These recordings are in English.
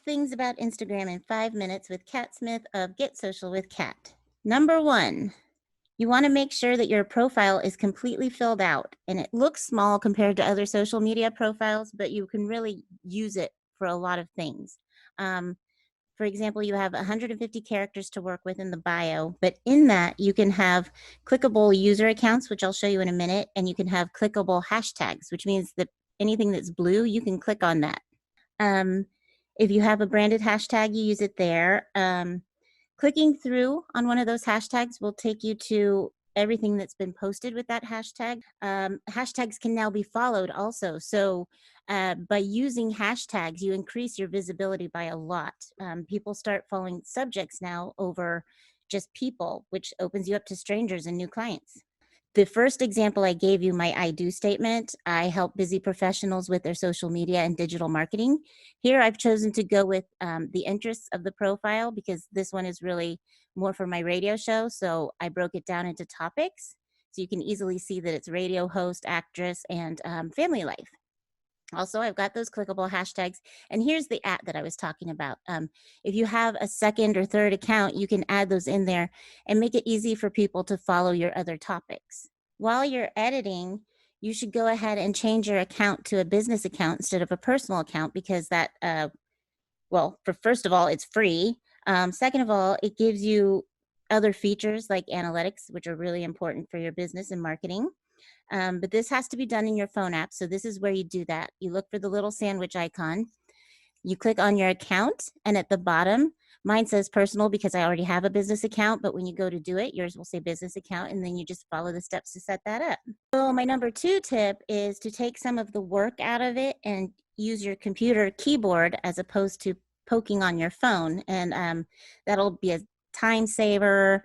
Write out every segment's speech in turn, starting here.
things about Instagram in 5 minutes with Kat Smith of Get Social with Kat. Number one, you want to make sure that your profile is completely filled out and it looks small compared to other social media profiles, but you can really use it for a lot of things. Um, for example, you have 150 characters to work with in the bio, but in that you can have clickable user accounts, which I'll show you in a minute, and you can have clickable hashtags, which means that anything that's blue, you can click on that. Um, if you have a branded hashtag, you use it there. Clicking through on one of those hashtags will take you to everything that's been posted with that hashtag. Hashtags can now be followed also. So by using hashtags, you increase your visibility by a lot. People start following subjects now over just people, which opens you up to strangers and new clients. The first example I gave you, my I do statement, I help busy professionals with their social media and digital marketing. Here I've chosen to go with the interests of the profile because this one is really more for my radio show. So I broke it down into topics. So you can easily see that it's radio host, actress, and family life. Also, I've got those clickable hashtags. And here's the that I was talking about. If you have a second or third account, you can add those in there and make it easy for people to follow your other topics. While you're editing, you should go ahead and change your account to a business account instead of a personal account because that, first of all, it's free. Second of all, it gives you other features like analytics, which are really important for your business and marketing. But this has to be done in your phone app. So this is where you do that. You look for the little sandwich icon. You click on your account, and at the bottom, mine says personal because I already have a business account, but when you go to do it, yours will say business account, and then you just follow the steps to set that up. So my number 2 tip is to take some of the work out of it and use your computer keyboard as opposed to poking on your phone. And that'll be a time saver.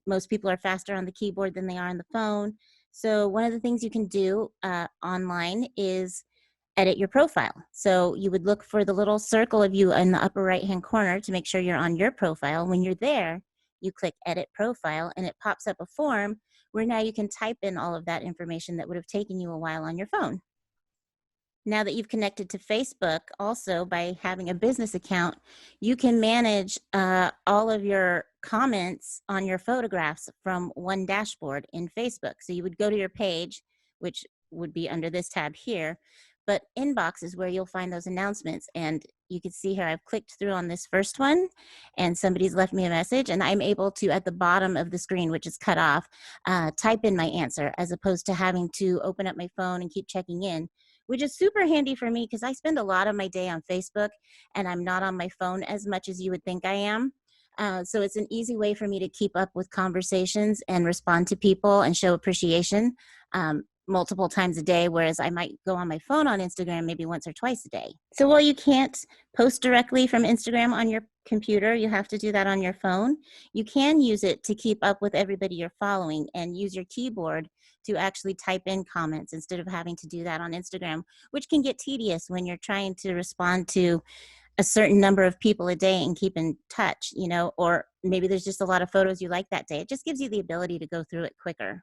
Most people are faster on the keyboard than they are on the phone. So one of the things you can do online is edit your profile. So you would look for the little circle of you in the upper right-hand corner to make sure you're on your profile. When you're there, you click Edit Profile, and it pops up a form where now you can type in all of that information that would have taken you a while on your phone. Now that you've connected to Facebook, also by having a business account, you can manage all of your comments on your photographs from one dashboard in Facebook. So you would go to your page, which would be under this tab here, but inbox is where you'll find those announcements. And you can see here I've clicked through on this first one and somebody's left me a message, and I'm able to, at the bottom of the screen, which is cut off, type in my answer as opposed to having to open up my phone and keep checking in, which is super handy for me because I spend a lot of my day on Facebook and I'm not on my phone as much as you would think I am. So it's an easy way for me to keep up with conversations and respond to people and show appreciation multiple times a day, whereas I might go on my phone on Instagram maybe once or twice a day. So while you can't post directly from Instagram on your computer, you have to do that on your phone, you can use it to keep up with everybody you're following and use your keyboard to actually type in comments instead of having to do that on Instagram, which can get tedious when you're trying to respond to a certain number of people a day and keep in touch, or maybe there's just a lot of photos you like that day. It just gives you the ability to go through it quicker.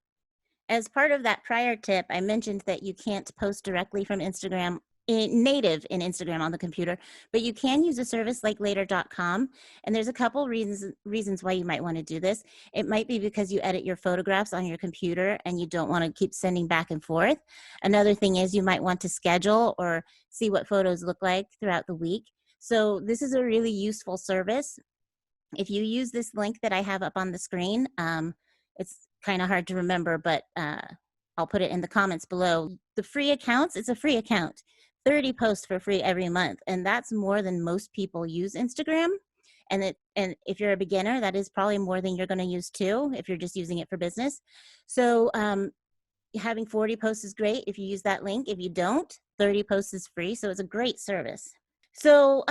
As part of that prior tip, I mentioned that you can't post directly from Instagram native in Instagram on the computer, but you can use a service like later.com. And there's a couple reasons why you might want to do this. It might be because you edit your photographs on your computer and you don't want to keep sending back and forth. Another thing is you might want to schedule or see what photos look like throughout the week. So this is a really useful service. If you use this link that I have up on the screen, it's kind of hard to remember, but I'll put it in the comments below. The free accounts, it's a free account. 30 posts for free every month, and that's more than most people use Instagram. And if you're a beginner, that is probably more than you're going to use too, if you're just using it for business. So having 40 posts is great if you use that link. If you don't, 30 posts is free, so it's a great service. So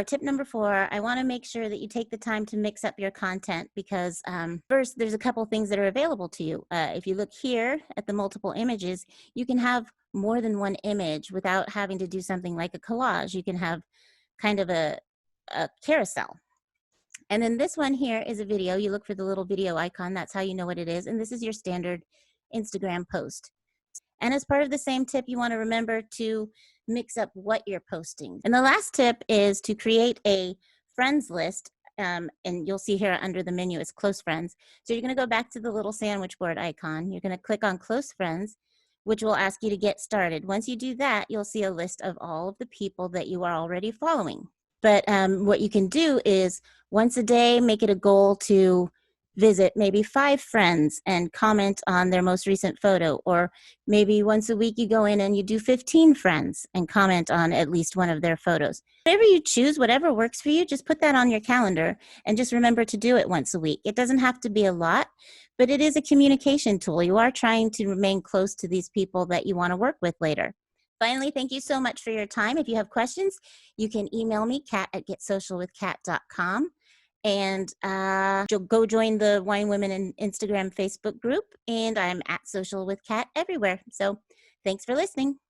tip number four, I want to make sure that you take the time to mix up your content because first, there's a couple things that are available to you. If you look here at the multiple images, you can have more than one image without having to do something like a collage. You can have kind of a carousel. And then this one here is a video. You look for the little video icon. That's how you know what it is. And this is your standard Instagram post. And as part of the same tip, you want to remember to mix up what you're posting. And the last tip is to create a friends list. And you'll see here under the menu is close friends. So you're going to go back to the little sandwich board icon. You're going to click on close friends, which will ask you to get started. Once you do that, you'll see a list of all of the people that you are already following. But what you can do is once a day, make it a goal to visit maybe 5 friends and comment on their most recent photo. Or maybe once a week you go in and you do 15 friends and comment on at least one of their photos. Whatever you choose, whatever works for you, just put that on your calendar and just remember to do it once a week. It doesn't have to be a lot, but it is a communication tool. You are trying to remain close to these people that you want to work with later. Finally, thank you so much for your time. If you have questions, you can email me, kat@getsocialwithkat.com. And go join the Wine Women in Instagram Facebook group. And I'm at Social with Kat everywhere. So thanks for listening.